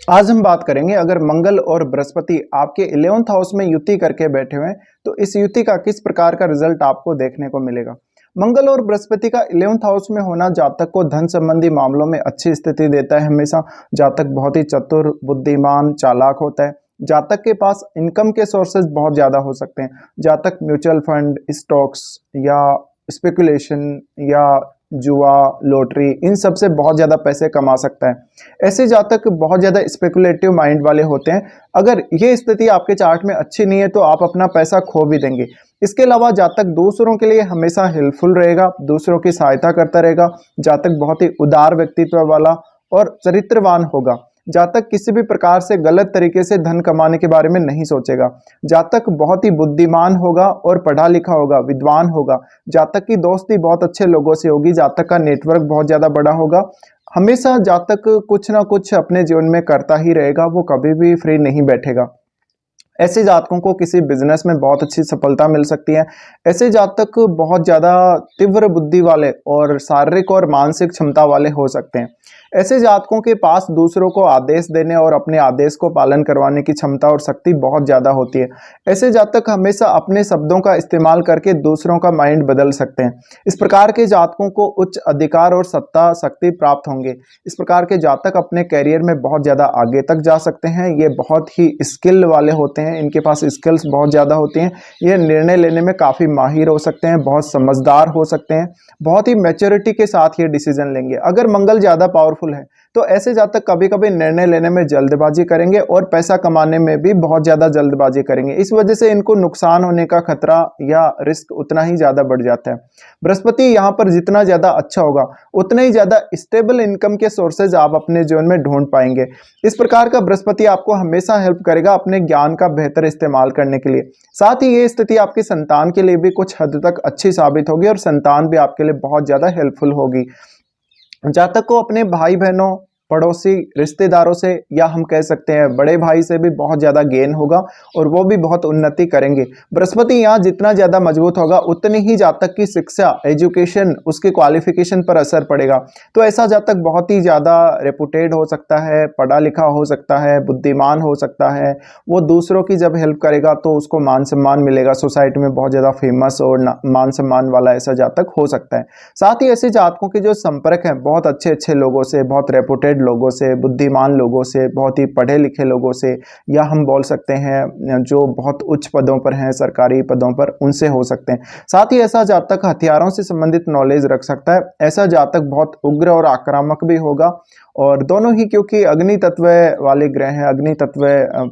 आज हम बात करेंगे अगर मंगल और बृहस्पति आपके 11th हाउस में युति करके बैठे हुए हैं तो इस युति का किस प्रकार का रिजल्ट आपको देखने को मिलेगा। मंगल और बृहस्पति का 11th हाउस में होना जातक को धन संबंधी मामलों में अच्छी स्थिति देता है। हमेशा जातक बहुत ही चतुर, बुद्धिमान, चालाक होता है। जातक के पास इनकम के सोर्सेज बहुत ज्यादा हो सकते हैं। जातक म्यूचुअल फंड, स्टॉक्स या स्पेकुलेशन या जुआ, लॉटरी, इन सब से बहुत ज़्यादा पैसे कमा सकता है। ऐसे जातक बहुत ज़्यादा स्पेकुलेटिव माइंड वाले होते हैं। अगर ये स्थिति आपके चार्ट में अच्छी नहीं है तो आप अपना पैसा खो भी देंगे। इसके अलावा जातक दूसरों के लिए हमेशा हेल्पफुल रहेगा, दूसरों की सहायता करता रहेगा। जातक बहुत ही उदार व्यक्तित्व वाला और चरित्रवान होगा। जातक किसी भी प्रकार से गलत तरीके से धन कमाने के बारे में नहीं सोचेगा। जातक बहुत ही बुद्धिमान होगा और पढ़ा लिखा होगा, विद्वान होगा। जातक की दोस्ती बहुत अच्छे लोगों से होगी। जातक का नेटवर्क बहुत ज़्यादा बड़ा होगा। हमेशा जातक कुछ ना कुछ अपने जीवन में करता ही रहेगा, वो कभी भी फ्री नहीं बैठेगा। ऐसे जातकों को किसी बिजनेस में बहुत अच्छी सफलता मिल सकती है। ऐसे जातक बहुत ज़्यादा तीव्र बुद्धि वाले और शारीरिक और मानसिक क्षमता वाले हो सकते हैं। ऐसे जातकों के पास दूसरों को आदेश देने और अपने आदेश को पालन करवाने की क्षमता और शक्ति बहुत ज़्यादा होती है। ऐसे जातक हमेशा अपने शब्दों का इस्तेमाल करके दूसरों का माइंड बदल सकते हैं। इस प्रकार के जातकों को उच्च अधिकार और सत्ता शक्ति प्राप्त होंगे। इस प्रकार के जातक अपने कैरियर में बहुत ज़्यादा आगे तक जा सकते हैं। ये बहुत ही स्किल वाले होते हैं, इनके पास स्किल्स बहुत ज़्यादा होती हैं। ये निर्णय लेने में काफ़ी माहिर हो सकते हैं, बहुत समझदार हो सकते हैं, बहुत ही मैच्योरिटी के साथ ये डिसीजन लेंगे। अगर मंगल ज़्यादा पावरफुल है तो ऐसे जातक कभी कभी निर्णय लेने में जल्दबाजी करेंगे और पैसा कमाने में भी बहुत ज़्यादा जल्दबाजी करेंगे। इस वजह से इनको नुकसान होने का खतरा या रिस्क उतना ही ज़्यादा बढ़ जाता है। बृहस्पति यहाँ पर जितना ज़्यादा अच्छा होगा उतना ही ज़्यादा स्टेबल इनकम के सोर्सेज आप अपने जीवन में ढूंढ पाएंगे। इस प्रकार का बृहस्पति आपको हमेशा हेल्प करेगा अपने ज्ञान का बेहतर इस्तेमाल करने के लिए। साथ ही ये स्थिति आपकी संतान के लिए भी कुछ हद तक अच्छी साबित होगी और संतान भी आपके लिए बहुत ज़्यादा हेल्पफुल होगी। जातक को अपने भाई बहनों, पड़ोसी, रिश्तेदारों से या हम कह सकते हैं बड़े भाई से भी बहुत ज़्यादा गेन होगा और वो भी बहुत उन्नति करेंगे। बृहस्पति यहाँ जितना ज़्यादा मजबूत होगा उतनी ही जातक की शिक्षा, एजुकेशन, उसके क्वालिफिकेशन पर असर पड़ेगा। तो ऐसा जातक बहुत ही ज़्यादा रेपुटेड हो सकता है, पढ़ा लिखा हो सकता है, बुद्धिमान हो सकता है। वो दूसरों की जब हेल्प करेगा तो उसको मान सम्मान मिलेगा, सोसाइटी में बहुत ज़्यादा फेमस और मान सम्मान वाला ऐसा जातक हो सकता है। साथ ही ऐसे जातकों के जो संपर्क हैं बहुत अच्छे अच्छे लोगों से, बहुत रेपुटेड लोगों से, बुद्धिमान लोगों से, बहुत ही पढ़े लिखे लोगों से, या हम बोल सकते हैं जो बहुत उच्च पदों पर हैं, सरकारी पदों पर, उनसे हो सकते हैं। साथ ही ऐसा जातक हथियारों से संबंधित नॉलेज रख सकता है। ऐसा जातक बहुत उग्र और आक्रामक भी होगा और दोनों ही, क्योंकि अग्नि तत्व वाले ग्रह हैं, अग्नि तत्व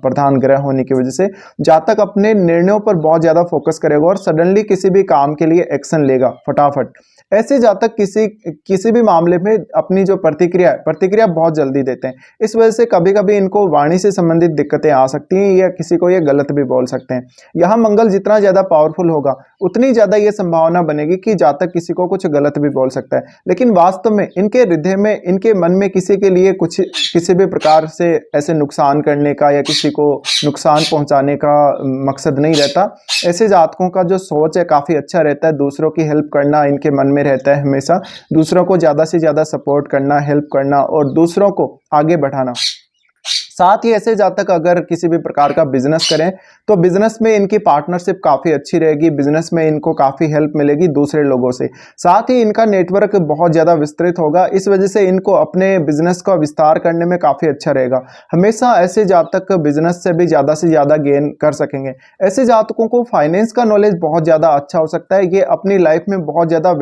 प्रधान ग्रह होने की वजह से जातक अपने निर्णयों पर बहुत ज़्यादा फोकस करेगा और सडनली किसी भी काम के लिए एक्शन लेगा फटाफट। ऐसे जातक किसी भी मामले में अपनी जो प्रतिक्रिया बहुत जल्दी देते हैं। इस वजह से कभी कभी इनको वाणी से संबंधित दिक्कतें आ सकती हैं या किसी को ये गलत भी बोल सकते हैं। यहाँ मंगल जितना ज़्यादा पावरफुल होगा उतनी ज़्यादा ये संभावना बनेगी कि जातक किसी को कुछ गलत भी बोल सकता है। लेकिन वास्तव में इनके हृदय में, इनके मन में किसी के लिए कुछ, किसी भी प्रकार से ऐसे नुकसान करने का या किसी को नुकसान पहुंचाने का मकसद नहीं रहता। ऐसे जातकों का जो सोच है काफ़ी अच्छा रहता है, दूसरों की हेल्प करना इनके मन में रहता है हमेशा। दूसरों को ज़्यादा से ज़्यादा सपोर्ट करना, हेल्प करना और दूसरों को आगे बढ़ाना। साथ ही ऐसे जातक अगर किसी भी प्रकार का बिजनेस करें तो बिजनेस में इनकी पार्टनरशिप काफ़ी अच्छी रहेगी। बिजनेस में इनको काफ़ी हेल्प मिलेगी दूसरे लोगों से। साथ ही इनका नेटवर्क बहुत ज़्यादा विस्तृत होगा, इस वजह से इनको अपने बिजनेस का विस्तार करने में काफ़ी अच्छा रहेगा। हमेशा ऐसे जातक बिजनेस से भी ज़्यादा से ज़्यादा गेन कर सकेंगे। ऐसे जातकों को फाइनेंस का नॉलेज बहुत ज़्यादा अच्छा हो सकता है। ये अपनी लाइफ में बहुत ज़्यादा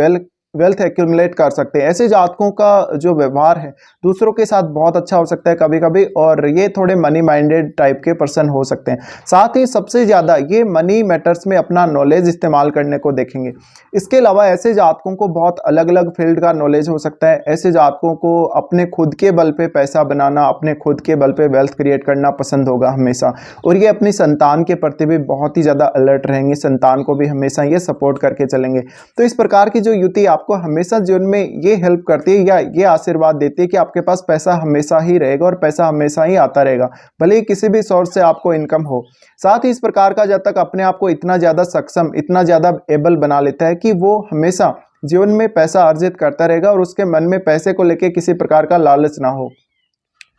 वेल्थ एक्यूमुलेट कर सकते हैं। ऐसे जातकों का जो व्यवहार है दूसरों के साथ बहुत अच्छा हो सकता है कभी कभी, और ये थोड़े मनी माइंडेड टाइप के पर्सन हो सकते हैं। साथ ही सबसे ज़्यादा ये मनी मैटर्स में अपना नॉलेज इस्तेमाल करने को देखेंगे। इसके अलावा ऐसे जातकों को बहुत अलग अलग फील्ड का नॉलेज हो सकता है। ऐसे जातकों को अपने खुद के बल पे पैसा बनाना, अपने खुद के बल पे वेल्थ क्रिएट करना पसंद होगा हमेशा। और ये अपनी संतान के प्रति भी बहुत ही ज़्यादा अलर्ट रहेंगे, संतान को भी हमेशा ये सपोर्ट करके चलेंगे। तो इस प्रकार की जो युति आपको हमेशा जीवन में ये हेल्प करती है या ये आशीर्वाद देती है कि आपके पास पैसा हमेशा ही रहेगा और पैसा हमेशा ही आता रहेगा, भले ही किसी भी सोर्स से आपको इनकम हो। साथ ही इस प्रकार का जब तक अपने आप को इतना ज़्यादा सक्षम, इतना ज़्यादा एबल बना लेता है कि वो हमेशा जीवन में पैसा अर्जित करता रहेगा और उसके मन में पैसे को लेकर किसी प्रकार का लालच ना हो।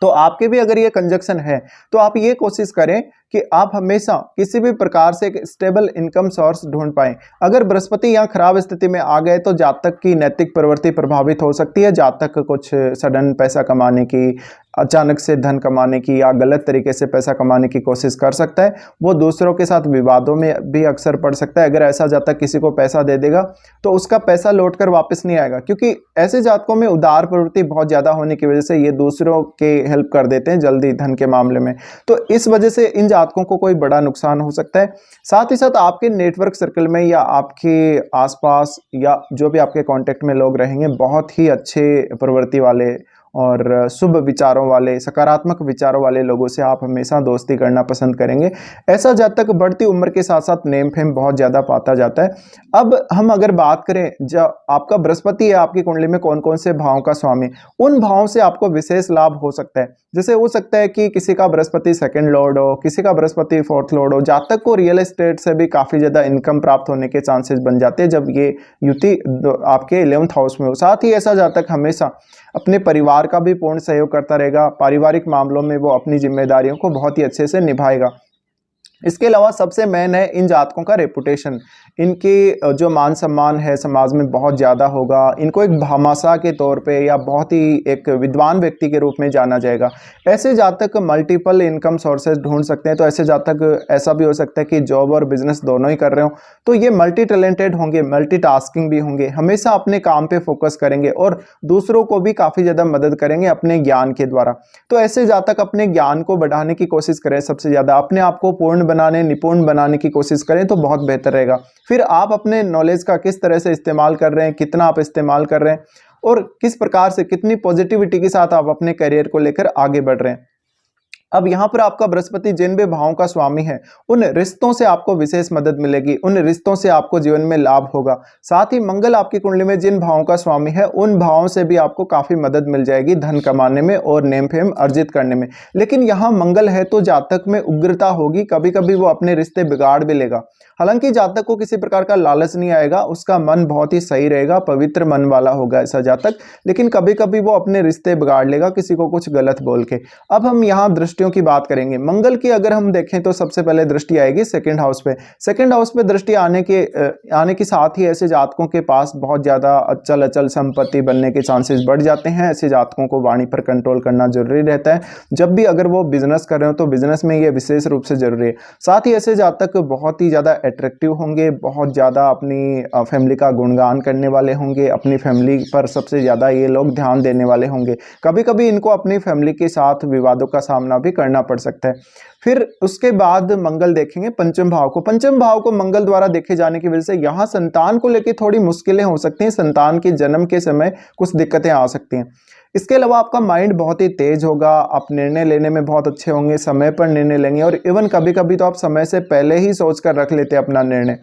तो आपके भी अगर ये कंजक्शन है तो आप ये कोशिश करें कि आप हमेशा किसी भी प्रकार से एक स्टेबल इनकम सोर्स ढूंढ पाएं। अगर बृहस्पति यहाँ खराब स्थिति में आ गए तो जातक की नैतिक प्रवृत्ति प्रभावित हो सकती है। जातक कुछ सडन पैसा कमाने की, अचानक से धन कमाने की या गलत तरीके से पैसा कमाने की कोशिश कर सकता है। वो दूसरों के साथ विवादों में भी अक्सर पड़ सकता है। अगर ऐसा जातक किसी को पैसा दे देगा तो उसका पैसा लौट कर वापस नहीं आएगा, क्योंकि ऐसे जातकों में उदार प्रवृत्ति बहुत ज़्यादा होने की वजह से ये दूसरों के हेल्प कर देते हैं जल्दी धन के मामले में। तो इस वजह से इन जातकों को कोई बड़ा नुकसान हो सकता है। साथ ही साथ आपके नेटवर्क सर्कल में या आपके आसपास या जो भी आपके कांटेक्ट में लोग रहेंगे, बहुत ही अच्छे प्रवृत्ति वाले और शुभ विचारों वाले, सकारात्मक विचारों वाले लोगों से आप हमेशा दोस्ती करना पसंद करेंगे। ऐसा जातक बढ़ती उम्र के साथ साथ नेम फेम बहुत ज़्यादा पाता जाता है। अब हम अगर बात करें, जब आपका बृहस्पति है आपकी कुंडली में कौन कौन से भावों का स्वामी, उन भावों से आपको विशेष लाभ हो सकता है। जैसे हो सकता है कि किसी का बृहस्पति सेकंड लॉर्ड हो, किसी का बृहस्पति फोर्थ लॉर्ड हो। जातक को रियल एस्टेट से भी काफ़ी ज़्यादा इनकम प्राप्त होने के चांसेस बन जाते हैं जब ये युति आपके 11th हाउस में हो। साथ ही ऐसा जातक हमेशा अपने परिवार का भी पूर्ण सहयोग करता रहेगा। पारिवारिक मामलों में वो अपनी जिम्मेदारियों को बहुत ही अच्छे से निभाएगा। इसके अलावा सबसे मेन है इन जातकों का रेपुटेशन। इनकी जो मान सम्मान है समाज में बहुत ज़्यादा होगा। इनको एक भामाशाह के तौर पे या बहुत ही एक विद्वान व्यक्ति के रूप में जाना जाएगा। ऐसे जातक मल्टीपल इनकम सोर्सेज ढूंढ सकते हैं। तो ऐसे जातक ऐसा भी हो सकता है कि जॉब और बिजनेस दोनों ही कर रहे हो, तो ये मल्टी टैलेंटेड होंगे, मल्टीटास्किंग भी होंगे, हमेशा अपने काम पे फोकस करेंगे और दूसरों को भी काफ़ी ज़्यादा मदद करेंगे अपने ज्ञान के द्वारा। तो ऐसे जातक अपने ज्ञान को बढ़ाने की कोशिश करें, सबसे ज़्यादा अपने आप को पूर्ण बनाने, निपुण बनाने की कोशिश करें तो बहुत बेहतर रहेगा। फिर आप अपने नॉलेज का किस तरह से इस्तेमाल कर रहे हैं, कितना आप इस्तेमाल कर रहे हैं और किस प्रकार से कितनी पॉजिटिविटी के साथ आप अपने करियर को लेकर आगे बढ़ रहे हैं। अब यहाँ पर आपका बृहस्पति जिन भी भावों का स्वामी है, उन रिश्तों से आपको विशेष मदद मिलेगी, उन रिश्तों से आपको जीवन में लाभ होगा। साथ ही मंगल आपकी कुंडली में जिन भावों का स्वामी है, उन भावों से भी आपको काफ़ी मदद मिल जाएगी धन कमाने में और नेम फेम अर्जित करने में। लेकिन यहाँ मंगल है तो जातक में उग्रता होगी, कभी कभी वो अपने रिश्ते बिगाड़ भी लेगा। हालांकि जातक को किसी प्रकार का लालच नहीं आएगा, उसका मन बहुत ही सही रहेगा, पवित्र मन वाला होगा ऐसा जातक। लेकिन कभी कभी वो अपने रिश्ते बिगाड़ लेगा किसी को कुछ गलत बोल के। अब हम यहाँ दृष्टियों की बात करेंगे। मंगल की अगर हम देखें तो सबसे पहले दृष्टि आएगी सेकंड हाउस पे। सेकंड हाउस पे दृष्टि आने के साथ ही ऐसे जातकों के पास बहुत ज्यादा अचल अचल संपत्ति बनने के चांसेस बढ़ जाते हैं। ऐसे जातकों को वाणी पर कंट्रोल करना जरूरी रहता है। जब भी अगर वो बिजनेस कर रहे हो तो बिजनेस में ये विशेष रूप से जरूरी है। साथ ही ऐसे जातक बहुत ही ज्यादा अट्रैक्टिव होंगे, बहुत ज़्यादा अपनी फैमिली का गुणगान करने वाले होंगे, अपनी फैमिली पर सबसे ज़्यादा ये लोग ध्यान देने वाले होंगे। कभी कभी इनको अपनी फैमिली के साथ विवादों का सामना भी करना पड़ सकता है। फिर उसके बाद मंगल देखेंगे पंचम भाव को। पंचम भाव को मंगल द्वारा देखे जाने की वजह से यहाँ संतान को लेकर थोड़ी मुश्किलें हो सकती हैं। संतान के जन्म के समय कुछ दिक्कतें आ सकती हैं। इसके अलावा आपका माइंड बहुत ही तेज होगा, आप निर्णय लेने में बहुत अच्छे होंगे, समय पर निर्णय लेंगे और इवन कभी कभी तो आप समय से पहले ही सोच कर रख लेते हैं अपना निर्णय।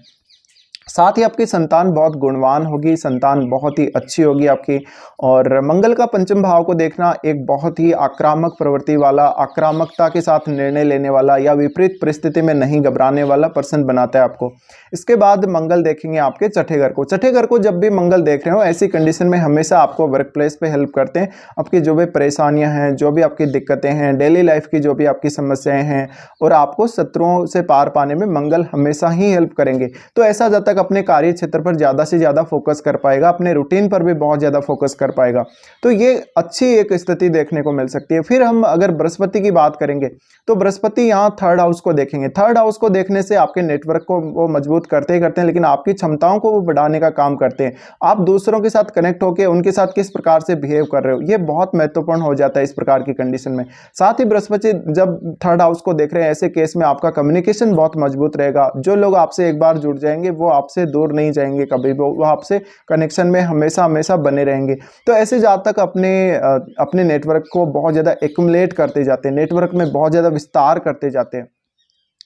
साथ ही आपकी संतान बहुत गुणवान होगी, संतान बहुत ही अच्छी होगी आपकी। और मंगल का पंचम भाव को देखना एक बहुत ही आक्रामक प्रवृत्ति वाला, आक्रामकता के साथ निर्णय लेने वाला या विपरीत परिस्थिति में नहीं घबराने वाला पर्सन बनाता है आपको। इसके बाद मंगल देखेंगे आपके छठे घर को। छठे घर को जब भी मंगल देख रहे हो ऐसी कंडीशन में हमेशा आपको वर्क प्लेस पे हेल्प करते हैं। आपकी जो भी परेशानियां हैं, जो भी आपकी दिक्कतें हैं, डेली लाइफ की जो भी आपकी समस्याएं हैं और आपको शत्रुओं से पार पाने में मंगल हमेशा ही हेल्प करेंगे। तो ऐसा जब तक अपने कार्य क्षेत्र पर ज़्यादा से ज़्यादा फोकस कर पाएगा, अपने रूटीन पर भी बहुत ज़्यादा फोकस कर पाएगा। तो ये अच्छी एक स्थिति देखने को मिल सकती है। फिर हम अगर बृहस्पति की बात करेंगे तो बृहस्पति यहाँ थर्ड हाउस को देखेंगे। थर्ड हाउस को देखने से आपके नेटवर्क को वो मजबूत करते ही करते हैं, लेकिन आपकी क्षमताओं को वो बढ़ाने का काम करते हैं। आप दूसरों के साथ कनेक्ट होकर उनके साथ किस प्रकार से बिहेव कर रहे हो, ये बहुत महत्वपूर्ण हो जाता है इस प्रकार की कंडीशन में। साथ ही बृहस्पति जब थर्ड हाउस को देख रहे हैं, ऐसे केस में आपका कम्युनिकेशन बहुत मजबूत रहेगा। जो लोग आपसे एक बार जुड़ जाएंगे वो आपसे दूर नहीं जाएंगे कभी, वो आपसे कनेक्शन में हमेशा हमेशा बने रहेंगे। तो ऐसे जातक अपने नेटवर्क को बहुत ज़्यादा एक्युमुलेट करते जाते हैं, नेटवर्क में बहुत ज़्यादा विस्तार करते जाते हैं।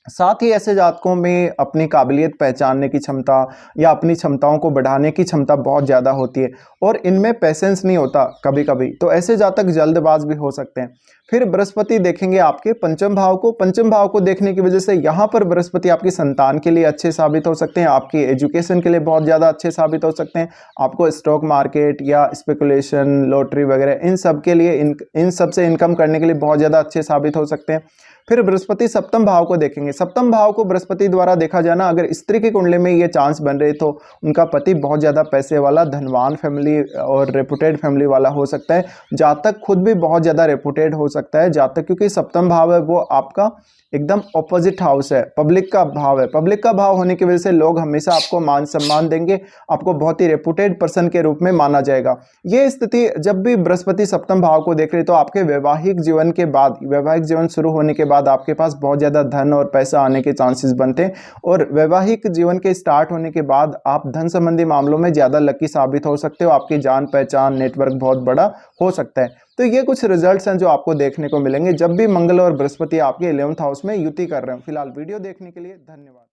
साथ ही ऐसे जातकों में अपनी काबिलियत पहचानने की क्षमता या अपनी क्षमताओं को बढ़ाने की क्षमता बहुत ज़्यादा होती है और इनमें पेशेंस नहीं होता कभी कभी, तो ऐसे जातक जल्दबाज भी हो सकते हैं। फिर बृहस्पति देखेंगे आपके पंचम भाव को देखने की वजह से यहाँ पर बृहस्पति आपकी संतान के लिए अच्छे साबित हो सकते हैं, आपकी एजुकेशन के लिए बहुत ज़्यादा अच्छे साबित हो सकते हैं, आपको स्टॉक मार्केट या स्पेकुलेशन, लॉटरी वगैरह इन सब के लिए इन सब से इनकम करने के लिए बहुत ज़्यादा अच्छे साबित हो सकते हैं। फिर बृहस्पति सप्तम भाव को देखेंगे। सप्तम भाव को बृहस्पति द्वारा देखा जाना, अगर स्त्री की कुंडली में ये चांस बन रहे तो उनका पति बहुत ज़्यादा पैसे वाला, धनवान फैमिली और रेपुटेड फैमिली वाला हो सकता है। जातक खुद भी बहुत ज़्यादा रेपुटेड हो सकता है जातक, क्योंकि सप्तम भाव है वो आपका एकदम ऑपोजिट हाउस है, पब्लिक का भाव है। पब्लिक का भाव होने की वजह से लोग हमेशा आपको मान सम्मान देंगे, आपको बहुत ही रेपुटेड पर्सन के रूप में माना जाएगा। ये स्थिति जब भी बृहस्पति सप्तम भाव को देख रहे तो आपके वैवाहिक जीवन के बाद, वैवाहिक जीवन शुरू होने के बाद आपके पास बहुत ज़्यादा धन और पैसा आने के चांसेस बनते हैं और वैवाहिक जीवन के स्टार्ट होने के बाद आप धन संबंधी मामलों में ज़्यादा लकी साबित हो सकते हो, आपकी जान पहचान नेटवर्क बहुत बड़ा हो सकता है। तो ये कुछ रिजल्ट्स हैं जो आपको देखने को मिलेंगे जब भी मंगल और बृहस्पति आपके 11th हाउस में युति कर रहे हो। फिलहाल वीडियो देखने के लिए धन्यवाद।